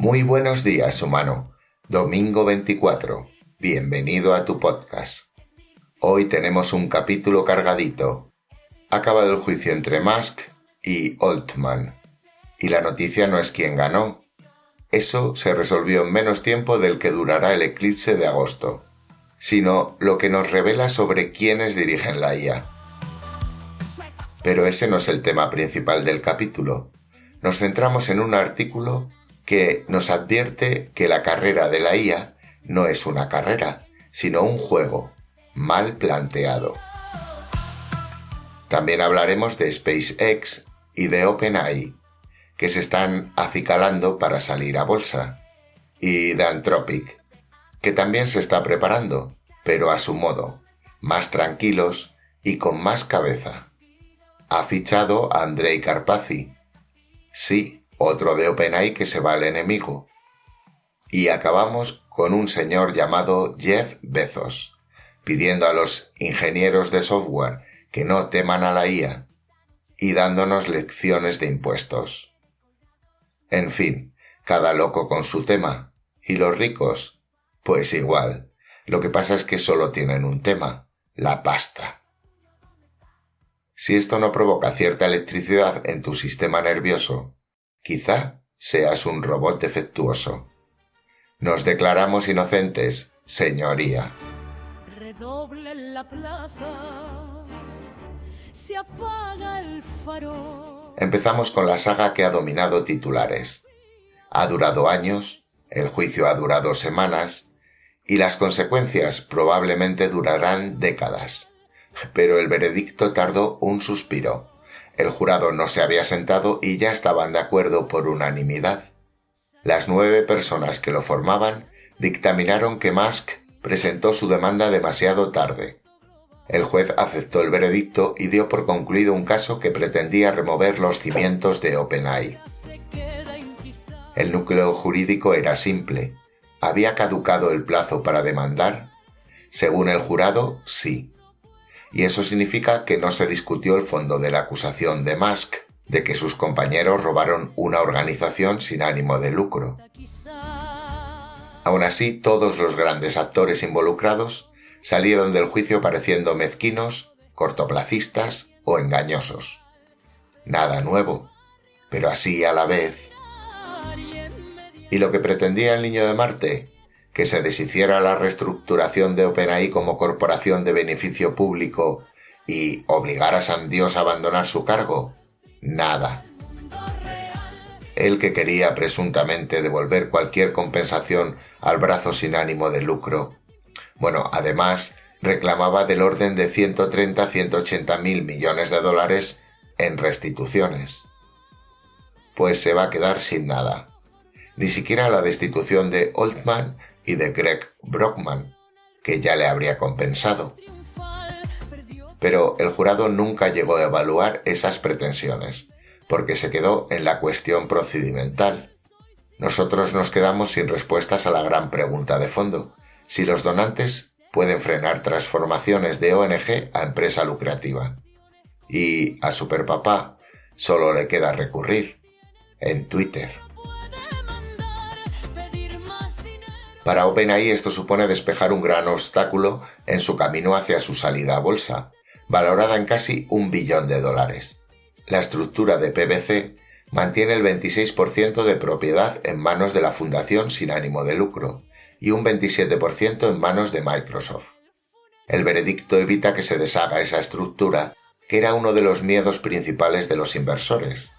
Muy buenos días, humano. Domingo 24. Bienvenido a tu podcast. Hoy tenemos un capítulo cargadito. Ha acabado el juicio entre Musk y Altman. Y la noticia no es quién ganó. Eso se resolvió en menos tiempo del que durará el eclipse de agosto, sino lo que nos revela sobre quiénes dirigen la IA. Pero ese no es el tema principal del capítulo. Nos centramos en un artículo que nos advierte que la carrera de la IA no es una carrera, sino un juego mal planteado. También hablaremos de SpaceX y de OpenAI, que se están acicalando para salir a bolsa, y de Anthropic, que también se está preparando, pero a su modo, más tranquilos y con más cabeza. Ha fichado a Andrej Karpathy. Sí, otro de OpenAI que se va al enemigo. Y acabamos con un señor llamado Jeff Bezos, pidiendo a los ingenieros de software que no teman a la IA y dándonos lecciones de impuestos. En fin, cada loco con su tema. ¿Y los ricos? Pues igual. Lo que pasa es que solo tienen un tema: la pasta. Si esto no provoca cierta electricidad en tu sistema nervioso, quizá seas un robot defectuoso. Nos declaramos inocentes, señoría. Redoble en la plaza, se apaga el farol. Empezamos con la saga que ha dominado titulares. Ha durado años, el juicio ha durado semanas, y las consecuencias probablemente durarán décadas. Pero el veredicto tardó un suspiro. El jurado no se había sentado y ya estaban de acuerdo por unanimidad. Las 9 personas que lo formaban dictaminaron que Musk presentó su demanda demasiado tarde. El juez aceptó el veredicto y dio por concluido un caso que pretendía remover los cimientos de OpenAI. El núcleo jurídico era simple. ¿Había caducado el plazo para demandar? Según el jurado, sí. Y eso significa que no se discutió el fondo de la acusación de Musk, de que sus compañeros robaron una organización sin ánimo de lucro. Aún así, todos los grandes actores involucrados salieron del juicio pareciendo mezquinos, cortoplacistas o engañosos. Nada nuevo, pero así a la vez. ¿Y lo que pretendía el niño de Marte? ¿Que se deshiciera la reestructuración de OpenAI como corporación de beneficio público y obligar a San Dios a abandonar su cargo? Nada. El que quería presuntamente devolver cualquier compensación al brazo sin ánimo de lucro. Bueno, además, reclamaba del orden de 130 a 180 mil millones de dólares en restituciones. Pues se va a quedar sin nada. Ni siquiera la destitución de Altman y de Greg Brockman, que ya le habría compensado. Pero el jurado nunca llegó a evaluar esas pretensiones, porque se quedó en la cuestión procedimental. Nosotros nos quedamos sin respuestas a la gran pregunta de fondo: si los donantes pueden frenar transformaciones de ONG a empresa lucrativa. Y a Superpapá solo le queda recurrir en Twitter. Para OpenAI esto supone despejar un gran obstáculo en su camino hacia su salida a bolsa, valorada en casi $1 billón. La estructura de PBC mantiene el 26% de propiedad en manos de la fundación sin ánimo de lucro y un 27% en manos de Microsoft. El veredicto evita que se deshaga esa estructura, que era uno de los miedos principales de los inversores.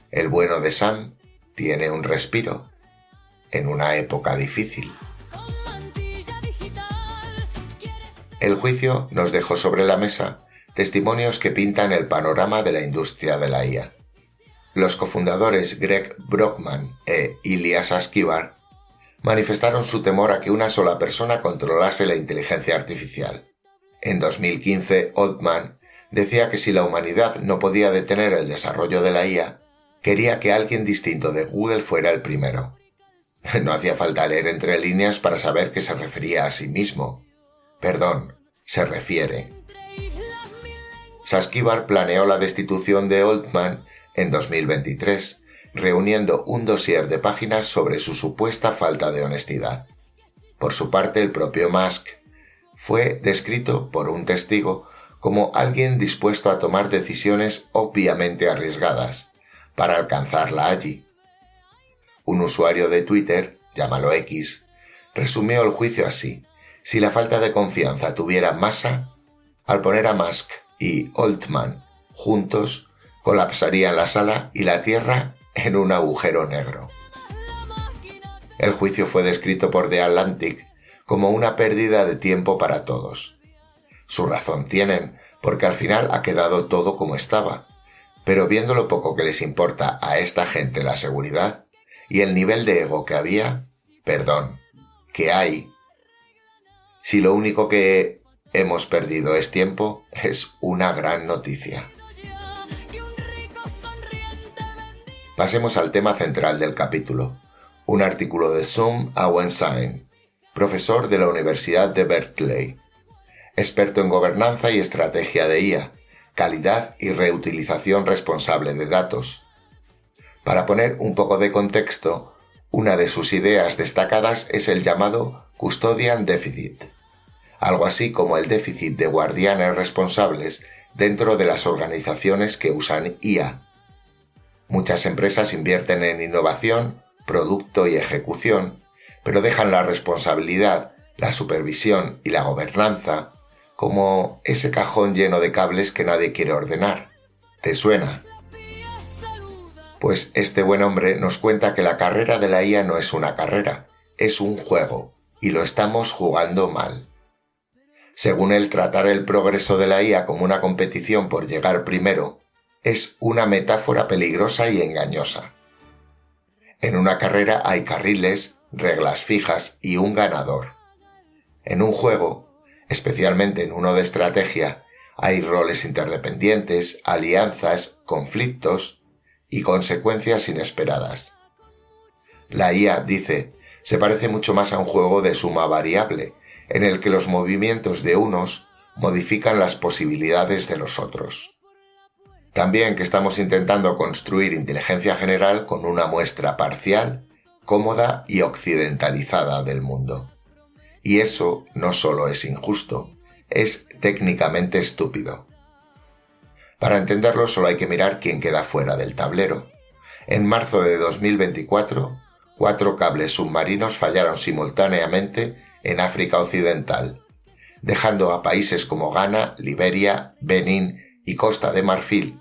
El bueno de Sam tiene un respiro en una época difícil. El juicio nos dejó sobre la mesa testimonios que pintan el panorama de la industria de la IA. Los cofundadores Greg Brockman e Ilya Sutskever manifestaron su temor a que una sola persona controlase la inteligencia artificial. En 2015, Altman decía que si la humanidad no podía detener el desarrollo de la IA, quería que alguien distinto de Google fuera el primero. No hacía falta leer entre líneas para saber que se refería a sí mismo. Perdón, se refiere. Sutskever planeó la destitución de Altman en 2023 reuniendo un dossier de páginas sobre su supuesta falta de honestidad. Por su parte, el propio Musk fue descrito por un testigo como alguien dispuesto a tomar decisiones obviamente arriesgadas para alcanzar la AGI. Un usuario de Twitter, llámalo X, resumió el juicio así: si la falta de confianza tuviera masa, al poner a Musk y Altman juntos, colapsarían la sala y la Tierra en un agujero negro. El juicio fue descrito por The Atlantic como una pérdida de tiempo para todos. Su razón tienen, porque al final ha quedado todo como estaba, pero viendo lo poco que les importa a esta gente la seguridad y el nivel de ego que había, que hay, si lo único que hemos perdido es tiempo, es una gran noticia. Pasemos al tema central del capítulo, un artículo de Sum Auenstein, profesor de la Universidad de Berkeley, experto en gobernanza y estrategia de IA, calidad y reutilización responsable de datos. Para poner un poco de contexto, una de sus ideas destacadas es el llamado Custodian Deficit, algo así como el déficit de guardianes responsables dentro de las organizaciones que usan IA. Muchas empresas invierten en innovación, producto y ejecución, pero dejan la responsabilidad, la supervisión y la gobernanza como ese cajón lleno de cables que nadie quiere ordenar. ¿Te suena? Pues este buen hombre nos cuenta que la carrera de la IA no es una carrera, es un juego, y lo estamos jugando mal. Según él, tratar el progreso de la IA como una competición por llegar primero es una metáfora peligrosa y engañosa. En una carrera hay carriles, reglas fijas y un ganador. En un juego, especialmente en uno de estrategia, hay roles interdependientes, alianzas, conflictos y consecuencias inesperadas. La IA, dice, se parece mucho más a un juego de suma variable, en el que los movimientos de unos modifican las posibilidades de los otros. También que estamos intentando construir inteligencia general con una muestra parcial, cómoda y occidentalizada del mundo. Y eso no solo es injusto, es técnicamente estúpido. Para entenderlo solo hay que mirar quién queda fuera del tablero. En marzo de 2024, 4 cables submarinos fallaron simultáneamente en África Occidental, dejando a países como Ghana, Liberia, Benín y Costa de Marfil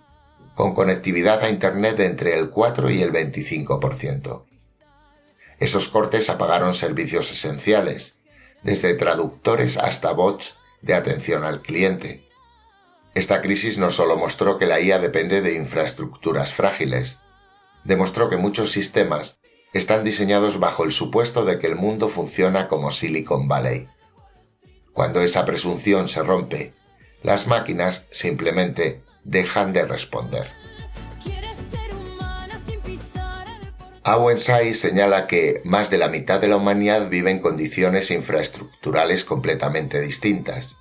con conectividad a Internet de entre el 4 y el 25%. Esos cortes apagaron servicios esenciales, desde traductores hasta bots de atención al cliente. Esta crisis no solo mostró que la IA depende de infraestructuras frágiles, demostró que muchos sistemas están diseñados bajo el supuesto de que el mundo funciona como Silicon Valley. Cuando esa presunción se rompe, las máquinas simplemente dejan de responder. Auenstein señala que más de la mitad de la humanidad vive en condiciones infraestructurales completamente distintas.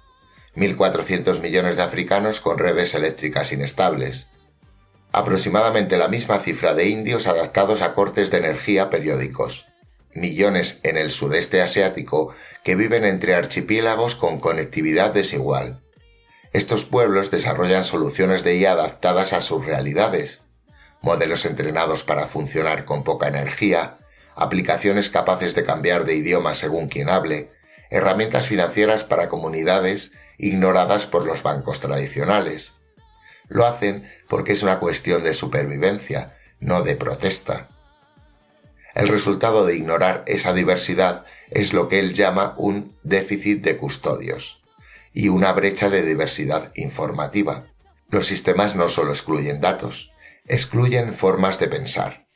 1.400 millones de africanos con redes eléctricas inestables. Aproximadamente la misma cifra de indios adaptados a cortes de energía periódicos. Millones en el sudeste asiático que viven entre archipiélagos con conectividad desigual. Estos pueblos desarrollan soluciones de IA adaptadas a sus realidades, modelos entrenados para funcionar con poca energía, aplicaciones capaces de cambiar de idioma según quien hable, herramientas financieras para comunidades ignoradas por los bancos tradicionales. Lo hacen porque es una cuestión de supervivencia, no de protesta. El resultado de ignorar esa diversidad es lo que él llama un déficit de custodios y una brecha de diversidad informativa. Los sistemas no solo excluyen datos, excluyen formas de pensar.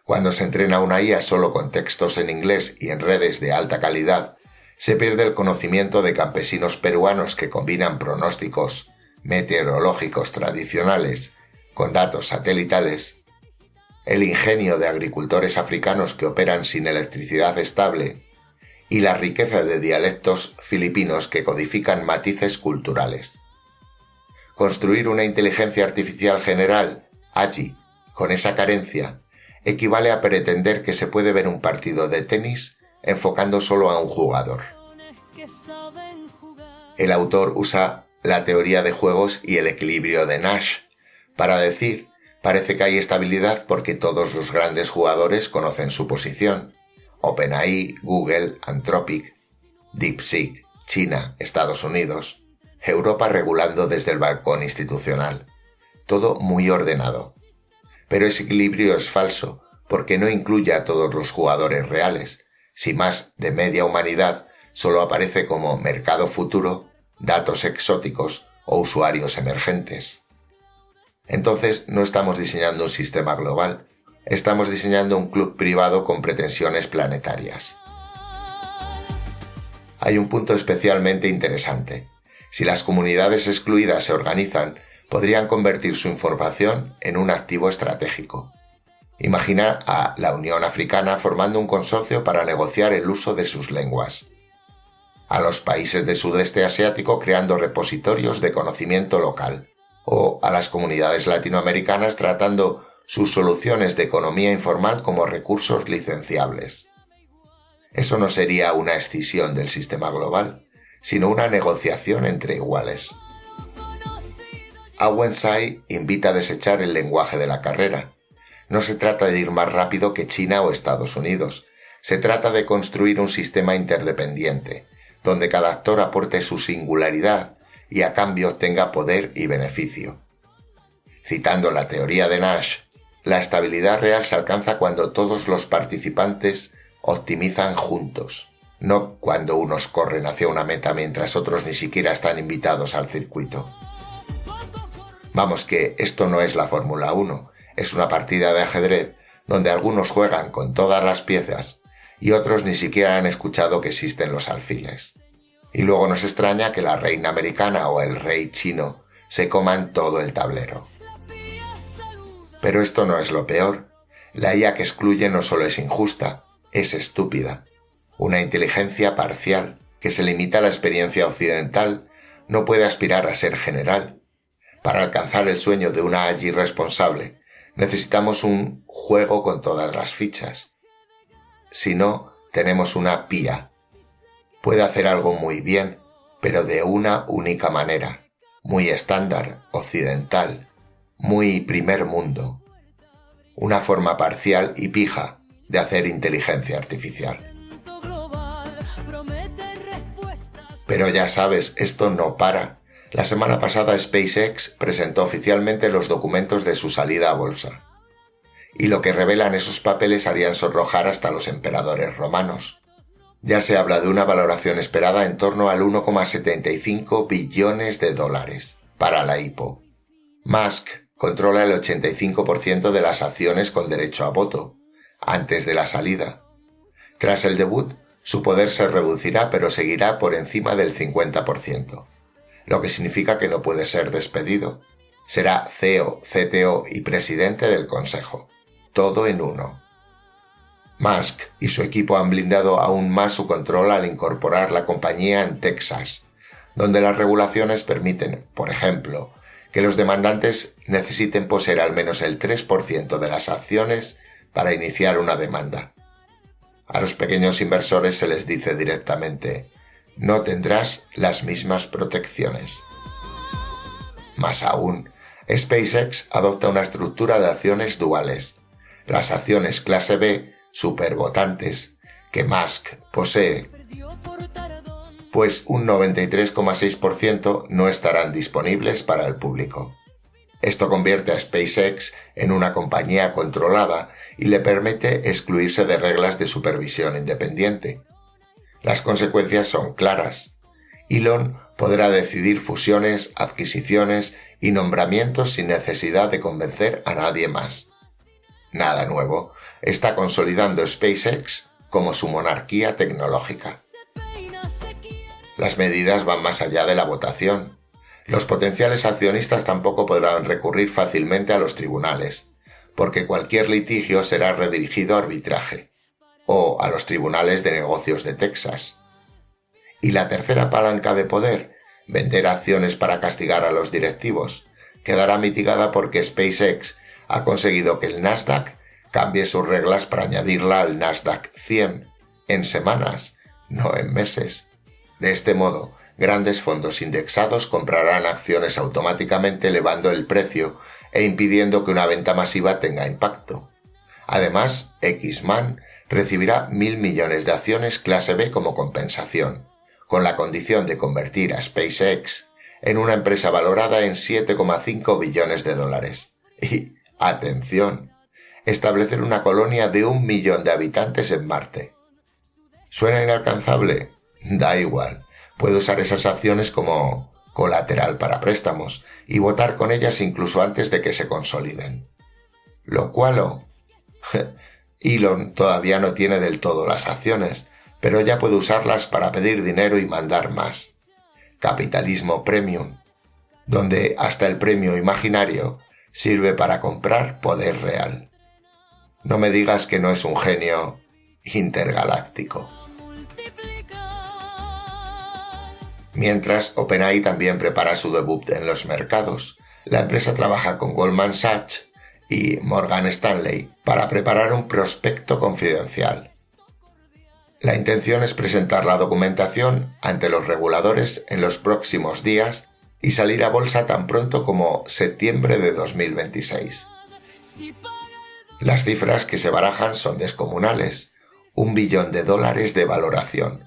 Cuando se entrena una IA solo con textos en inglés y en redes de alta calidad, se pierde el conocimiento de campesinos peruanos que combinan pronósticos meteorológicos tradicionales con datos satelitales, el ingenio de agricultores africanos que operan sin electricidad estable y la riqueza de dialectos filipinos que codifican matices culturales. Construir una inteligencia artificial general, AGI, con esa carencia, equivale a pretender que se puede ver un partido de tenis enfocando solo a un jugador. El autor usa la teoría de juegos y el equilibrio de Nash para decir: parece que hay estabilidad porque todos los grandes jugadores conocen su posición. OpenAI, Google, Anthropic, DeepSeek, China, Estados Unidos, Europa regulando desde el balcón institucional. Todo muy ordenado. Pero ese equilibrio es falso porque no incluye a todos los jugadores reales. Si más de media humanidad solo aparece como mercado futuro, datos exóticos o usuarios emergentes. Entonces no estamos diseñando un sistema global, estamos diseñando un club privado con pretensiones planetarias. Hay un punto especialmente interesante. Si las comunidades excluidas se organizan, podrían convertir su información en un activo estratégico. Imagina a la Unión Africana formando un consorcio para negociar el uso de sus lenguas. A los países del sudeste asiático creando repositorios de conocimiento local. O a las comunidades latinoamericanas tratando sus soluciones de economía informal como recursos licenciables. Eso no sería una escisión del sistema global, sino una negociación entre iguales. Awen Tsai invita a desechar el lenguaje de la carrera. No se trata de ir más rápido que China o Estados Unidos. Se trata de construir un sistema interdependiente, donde cada actor aporte su singularidad y a cambio tenga poder y beneficio. Citando la teoría de Nash, la estabilidad real se alcanza cuando todos los participantes optimizan juntos, no cuando unos corren hacia una meta mientras otros ni siquiera están invitados al circuito. Vamos, que esto no es la Fórmula 1, es una partida de ajedrez donde algunos juegan con todas las piezas y otros ni siquiera han escuchado que existen los alfiles. Y luego nos extraña que la reina americana o el rey chino se coman todo el tablero. Pero esto no es lo peor. La IA que excluye no solo es injusta, es estúpida. Una inteligencia parcial, que se limita a la experiencia occidental, no puede aspirar a ser general. Para alcanzar el sueño de una AI responsable, necesitamos un juego con todas las fichas. Si no, tenemos una pía. Puede hacer algo muy bien, pero de una única manera, muy estándar, occidental, muy primer mundo. Una forma parcial y pija de hacer inteligencia artificial. Pero ya sabes, esto no para. La semana pasada SpaceX presentó oficialmente los documentos de su salida a bolsa. Y lo que revelan esos papeles harían sonrojar hasta los emperadores romanos. Ya se habla de una valoración esperada en torno al 1,75 billones de dólares para la IPO. Musk controla el 85% de las acciones con derecho a voto, antes de la salida. Tras el debut, su poder se reducirá pero seguirá por encima del 50%, lo que significa que no puede ser despedido. Será CEO, CTO y presidente del consejo, todo en uno. Musk y su equipo han blindado aún más su control al incorporar la compañía en Texas, donde las regulaciones permiten, por ejemplo, que los demandantes necesiten poseer al menos el 3% de las acciones para iniciar una demanda. A los pequeños inversores se les dice directamente: no tendrás las mismas protecciones. Más aún, SpaceX adopta una estructura de acciones duales. Las acciones clase B supervotantes que Musk posee, pues un 93,6% no estarán disponibles para el público. Esto convierte a SpaceX en una compañía controlada y le permite excluirse de reglas de supervisión independiente. Las consecuencias son claras. Elon podrá decidir fusiones, adquisiciones y nombramientos sin necesidad de convencer a nadie más. Nada nuevo, está consolidando SpaceX como su monarquía tecnológica. Las medidas van más allá de la votación. Los potenciales accionistas tampoco podrán recurrir fácilmente a los tribunales, porque cualquier litigio será redirigido a arbitraje, o a los tribunales de negocios de Texas. Y la tercera palanca de poder, vender acciones para castigar a los directivos, quedará mitigada porque SpaceX ha conseguido que el Nasdaq cambie sus reglas para añadirla al Nasdaq 100 en semanas, no en meses. De este modo, grandes fondos indexados comprarán acciones automáticamente elevando el precio e impidiendo que una venta masiva tenga impacto. Además, X-Man recibirá 1.000 millones de acciones clase B como compensación, con la condición de convertir a SpaceX en una empresa valorada en 7,5 billones de dólares. Y, atención, establecer una colonia de 1 millón de habitantes en Marte. ¿Suena inalcanzable? Da igual. Puede usar esas acciones como colateral para préstamos y votar con ellas incluso antes de que se consoliden. Lo cual, Elon todavía no tiene del todo las acciones, pero ya puede usarlas para pedir dinero y mandar más. Capitalismo premium, donde hasta el premio imaginario sirve para comprar poder real. No me digas que no es un genio intergaláctico. Mientras, OpenAI también prepara su debut en los mercados. La empresa trabaja con Goldman Sachs y Morgan Stanley para preparar un prospecto confidencial. La intención es presentar la documentación ante los reguladores en los próximos días y salir a bolsa tan pronto como septiembre de 2026. Las cifras que se barajan son descomunales, $1 billón de valoración.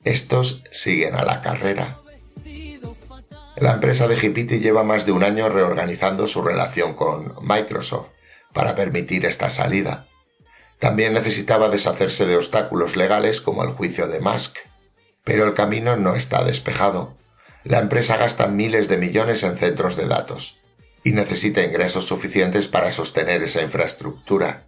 Estos siguen a la carrera. La empresa de GPT lleva más de un año reorganizando su relación con Microsoft para permitir esta salida. También necesitaba deshacerse de obstáculos legales como el juicio de Musk, pero el camino no está despejado. La empresa gasta miles de millones en centros de datos y necesita ingresos suficientes para sostener esa infraestructura.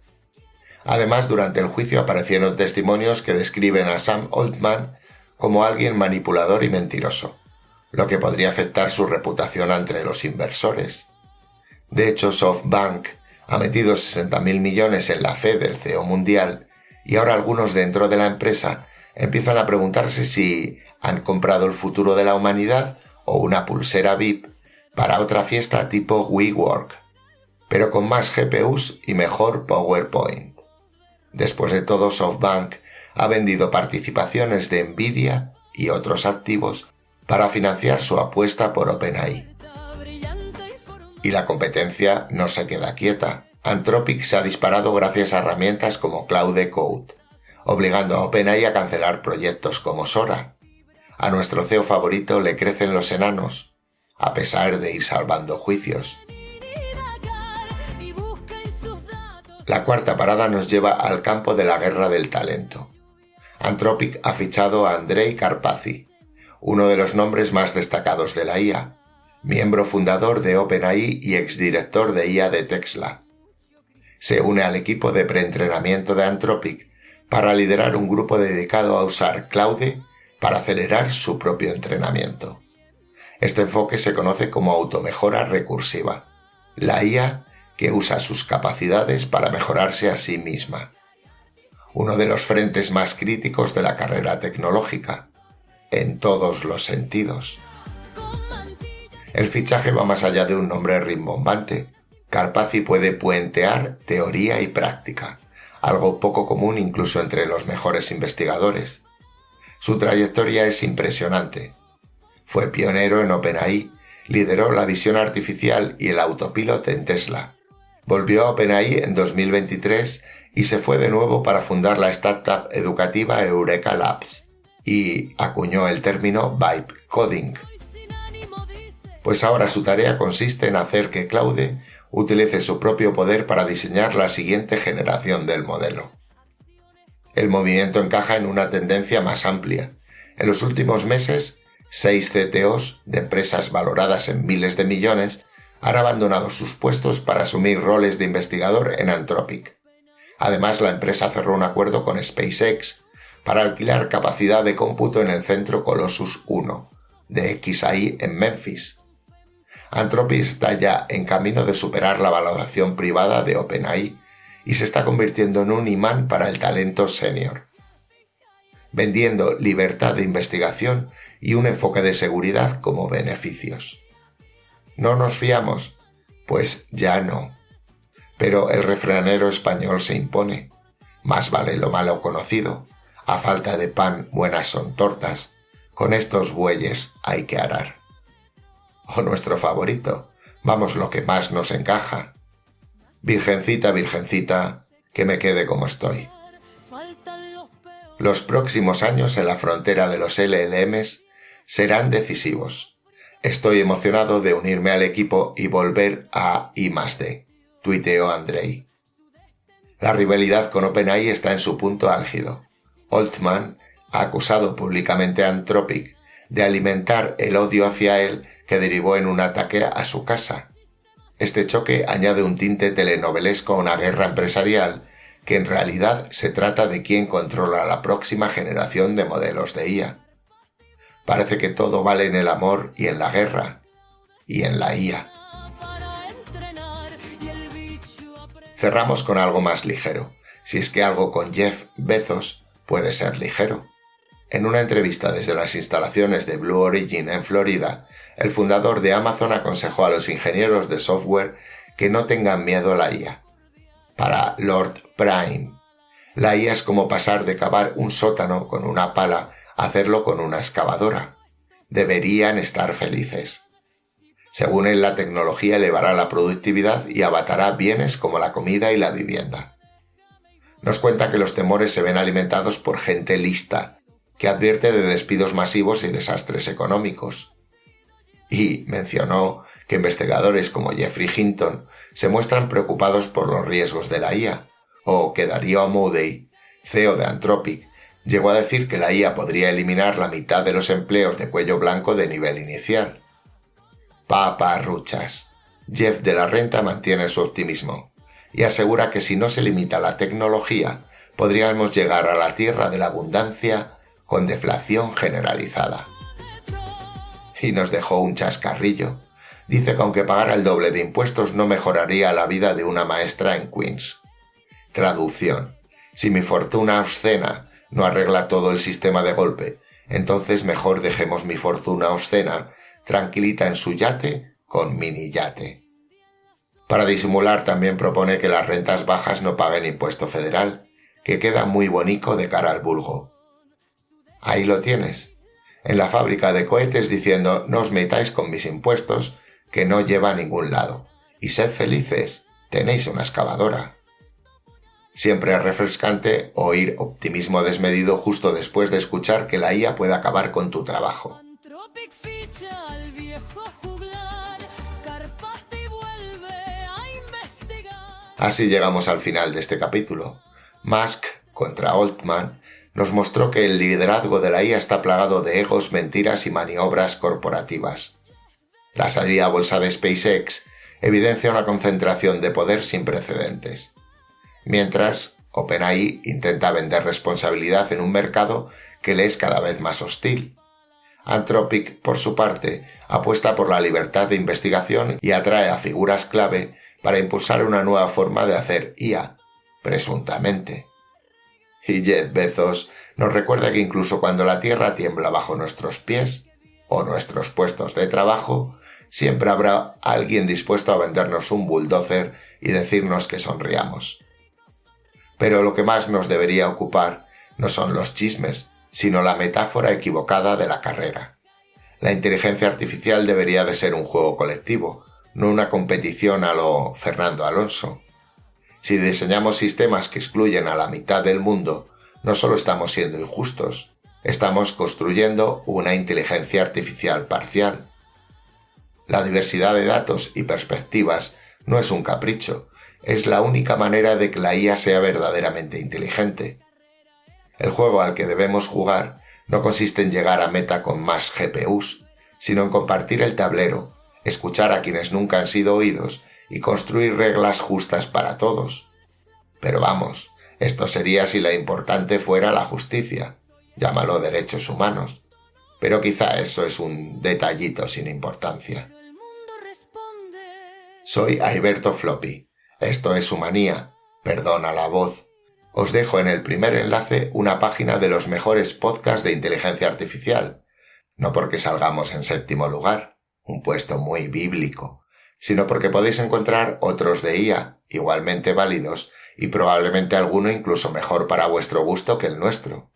Además, durante el juicio aparecieron testimonios que describen a Sam Altman como alguien manipulador y mentiroso, lo que podría afectar su reputación entre los inversores. De hecho, SoftBank ha metido 60.000 millones en la fe del CEO mundial y ahora algunos dentro de la empresa empiezan a preguntarse si han comprado el futuro de la humanidad o una pulsera VIP para otra fiesta tipo WeWork, pero con más GPUs y mejor PowerPoint. Después de todo, SoftBank ha vendido participaciones de Nvidia y otros activos para financiar su apuesta por OpenAI. Y la competencia no se queda quieta. Anthropic se ha disparado gracias a herramientas como Claude Code, obligando a OpenAI a cancelar proyectos como Sora. A nuestro CEO favorito le crecen los enanos, a pesar de ir salvando juicios. La cuarta parada nos lleva al campo de la guerra del talento. Anthropic ha fichado a Andrej Karpathy, uno de los nombres más destacados de la IA, miembro fundador de OpenAI y exdirector de IA de Tesla. Se une al equipo de preentrenamiento de Anthropic para liderar un grupo dedicado a usar Claude para acelerar su propio entrenamiento. Este enfoque se conoce como automejora recursiva, la IA que usa sus capacidades para mejorarse a sí misma. Uno de los frentes más críticos de la carrera tecnológica, en todos los sentidos. El fichaje va más allá de un nombre rimbombante. Karpathy puede puentear teoría y práctica, algo poco común incluso entre los mejores investigadores. Su trayectoria es impresionante. Fue pionero en OpenAI, lideró la visión artificial y el autopilot en Tesla. Volvió a OpenAI en 2023 y se fue de nuevo para fundar la startup educativa Eureka Labs y acuñó el término Vibe Coding. Pues ahora su tarea consiste en hacer que Claude utilice su propio poder para diseñar la siguiente generación del modelo. El movimiento encaja en una tendencia más amplia. En los últimos meses, 6 CTOs de empresas valoradas en miles de millones han abandonado sus puestos para asumir roles de investigador en Anthropic. Además, la empresa cerró un acuerdo con SpaceX para alquilar capacidad de cómputo en el centro Colossus 1 de xAI en Memphis. Anthropic está ya en camino de superar la valoración privada de OpenAI y se está convirtiendo en un imán para el talento senior, vendiendo libertad de investigación y un enfoque de seguridad como beneficios. ¿No nos fiamos? Pues ya no. Pero el refranero español se impone. Más vale lo malo conocido. A falta de pan, buenas son tortas. Con estos bueyes hay que arar. O nuestro favorito, vamos lo que más nos encaja. Virgencita, virgencita, que me quede como estoy. Los próximos años en la frontera de los LLMs serán decisivos. Estoy emocionado de unirme al equipo y volver a I+D, tuiteó Andrei. La rivalidad con OpenAI está en su punto álgido. Altman ha acusado públicamente a Anthropic de alimentar el odio hacia él que derivó en un ataque a su casa. Este choque añade un tinte telenovelesco a una guerra empresarial que en realidad se trata de quién controla la próxima generación de modelos de IA. Parece que todo vale en el amor y en la guerra, y en la IA. Cerramos con algo más ligero, si es que algo con Jeff Bezos puede ser ligero. En una entrevista desde las instalaciones de Blue Origin en Florida, el fundador de Amazon aconsejó a los ingenieros de software que no tengan miedo a la IA. Para Lord Prime, la IA es como pasar de cavar un sótano con una pala a hacerlo con una excavadora. Deberían estar felices. Según él, la tecnología elevará la productividad y abatará bienes como la comida y la vivienda. Nos cuenta que los temores se ven alimentados por gente lista, que advierte de despidos masivos y desastres económicos. Y mencionó que investigadores como Jeffrey Hinton se muestran preocupados por los riesgos de la IA, o que Darío Amodei, CEO de Anthropic, llegó a decir que la IA podría eliminar la mitad de los empleos de cuello blanco de nivel inicial. Paparruchas. Jeff de la Renta mantiene su optimismo y asegura que si no se limita la tecnología, podríamos llegar a la tierra de la abundancia con deflación generalizada. Y nos dejó un chascarrillo. Dice que aunque pagara el doble de impuestos no mejoraría la vida de una maestra en Queens. Traducción. Si mi fortuna obscena no arregla todo el sistema de golpe, entonces mejor dejemos mi fortuna obscena tranquilita en su yate con mini yate. Para disimular también propone que las rentas bajas no paguen impuesto federal, que queda muy bonito de cara al vulgo. Ahí lo tienes, en la fábrica de cohetes diciendo no os metáis con mis impuestos que no lleva a ningún lado, y sed felices, tenéis una excavadora. Siempre es refrescante oír optimismo desmedido justo después de escuchar que la IA puede acabar con tu trabajo. Así llegamos al final de este capítulo. Musk contra Altman nos mostró que el liderazgo de la IA está plagado de egos, mentiras y maniobras corporativas. La salida a bolsa de SpaceX evidencia una concentración de poder sin precedentes. Mientras, OpenAI intenta vender responsabilidad en un mercado que le es cada vez más hostil. Anthropic, por su parte, apuesta por la libertad de investigación y atrae a figuras clave para impulsar una nueva forma de hacer IA, presuntamente. Y Jeff Bezos nos recuerda que incluso cuando la tierra tiembla bajo nuestros pies o nuestros puestos de trabajo, siempre habrá alguien dispuesto a vendernos un bulldozer y decirnos que sonriamos. Pero lo que más nos debería ocupar no son los chismes, sino la metáfora equivocada de la carrera. La inteligencia artificial debería de ser un juego colectivo, no una competición a lo Fernando Alonso. Si diseñamos sistemas que excluyen a la mitad del mundo, no solo estamos siendo injustos, estamos construyendo una inteligencia artificial parcial. La diversidad de datos y perspectivas no es un capricho, es la única manera de que la IA sea verdaderamente inteligente. El juego al que debemos jugar no consiste en llegar a meta con más GPUs, sino en compartir el tablero, escuchar a quienes nunca han sido oídos y construir reglas justas para todos. Pero vamos, esto sería si la importante fuera la justicia, llámalo derechos humanos, pero quizá eso es un detallito sin importancia. Soy Alberto Floppy, esto es Humanía, perdona la voz. Os dejo en el primer enlace una página de los mejores podcasts de inteligencia artificial, no porque salgamos en 7º lugar, un puesto muy bíblico, sino porque podéis encontrar otros de IA igualmente válidos y probablemente alguno incluso mejor para vuestro gusto que el nuestro,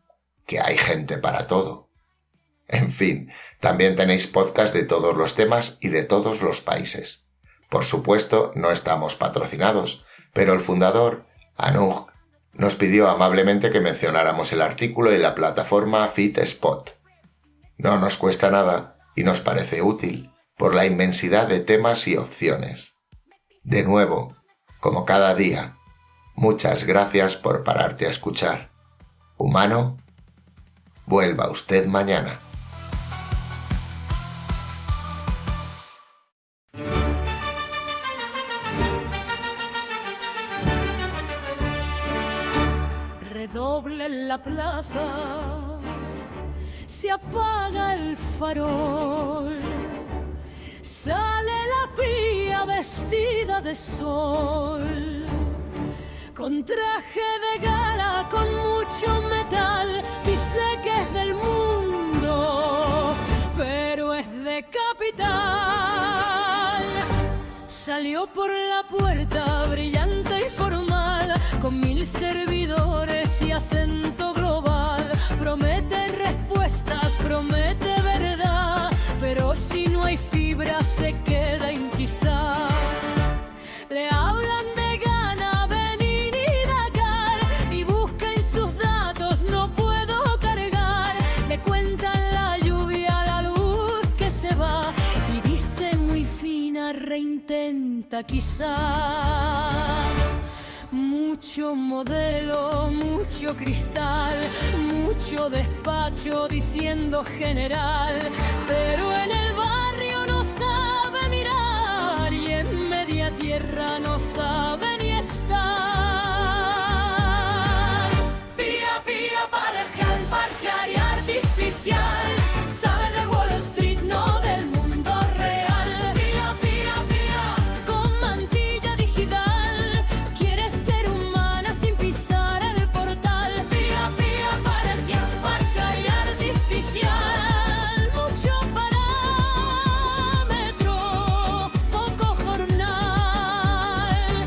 que hay gente para todo. En fin, también tenéis podcast de todos los temas y de todos los países. Por supuesto, no estamos patrocinados, pero el fundador, Anuj, nos pidió amablemente que mencionáramos el artículo en la plataforma FitSpot. No nos cuesta nada y nos parece útil por la inmensidad de temas y opciones. De nuevo, como cada día, muchas gracias por pararte a escuchar. Humano, vuelva usted mañana. Redoble en la plaza, se apaga el farol, sale la pía vestida de sol, con traje de gala, con mucho metal, dice que es del mundo, pero es de capital. Salió por la puerta brillante y formal, con 1000 servidores y acento global. Promete respuestas, promete verdad, pero si no hay fibra se queda inquisar. Le hablan de Ghana, Benín y Dakar, y busquen sus datos, no puedo cargar. Le cuentan la lluvia, la luz que se va, y dice muy fina, reintenta quizá. Mucho modelo, mucho cristal, mucho despacho diciendo general, pero en el barrio no sabe mirar y en media tierra no sabe ni estar. Pía, pía, parcial, parcial y artificial, sabe de Wall Street, no del mundo real. Pía, pía, pía, con mantilla digital, quiere ser humana sin pisar el portal. Pía, pía, parcial, parcial y artificial, mucho parámetro, poco jornal.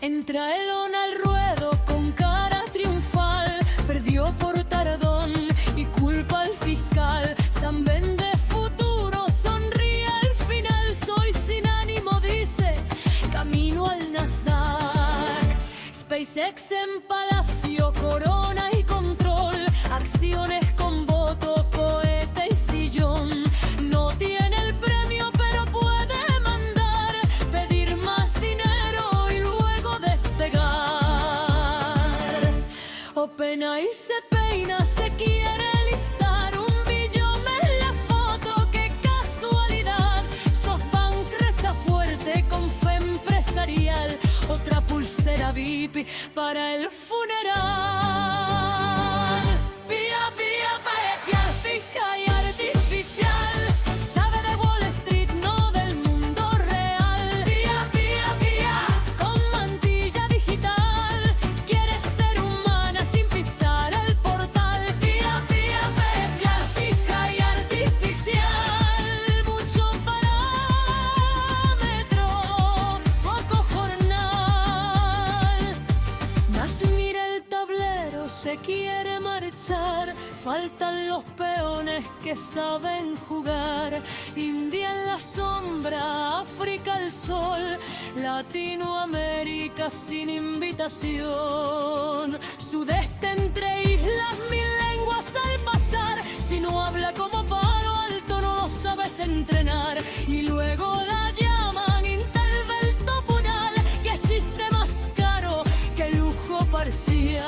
Entra Elon al ruedo con cara triunfal, perdió por tardón y culpa al fiscal. San vende futuro, sonríe al final, soy sin ánimo, dice, camino al Nasdaq. SpaceX en palacio, corona y control, acciones con voto, cohete y sillón. No tiene el premio pero puede mandar, pedir más dinero y luego despegar. OpenAI se peina, se quiere listar, 1 billón en la foto, qué casualidad. SoftBank reza fuerte con fe empresarial, otra pulsera VIP para el funeral. Pía, pía, parcial, fija y artificial, sabe de Wall Street, no del mundo real. Pía, pía, pía, con mantilla digital, quiere ser humana sin pisar el portal. Pía, pía, parcial, fija y artificial, mucho parámetro, poco jornal. Mas mira el tablero, se quiere marchar, faltan los peones que saben jugar. India en la sombra, África al sol, Latinoamérica sin invitación. Sudeste entre islas, 1000 lenguas al pasar, si no habla como palo alto no lo sabes entrenar. Y luego la llaman Intel Topunal, que es chiste más caro que lujo parcial.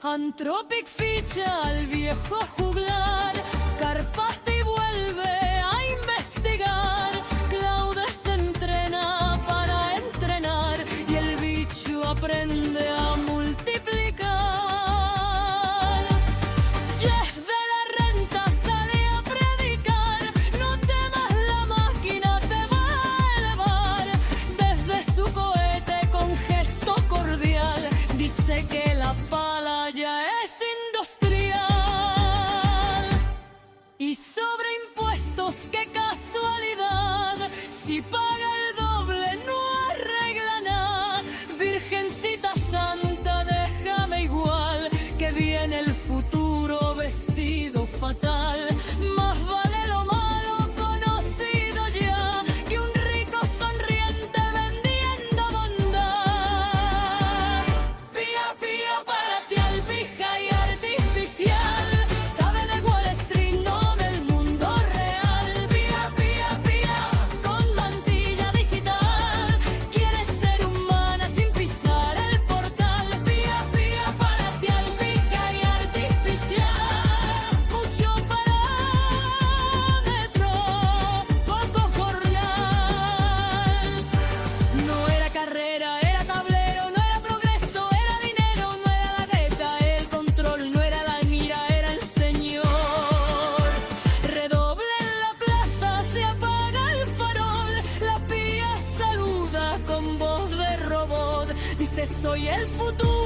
Anthropic ficha al viejo juglar, Carpati vuelve a investigar. Claude se entrena para entrenar y el bicho aprende a multiplicar. Jeff de la renta sale a predicar, no temas, la máquina te va a elevar. Desde su cohete con gesto cordial dice que la pala ya es industrial. Y sobre impuestos, qué caso Dice soy el futuro.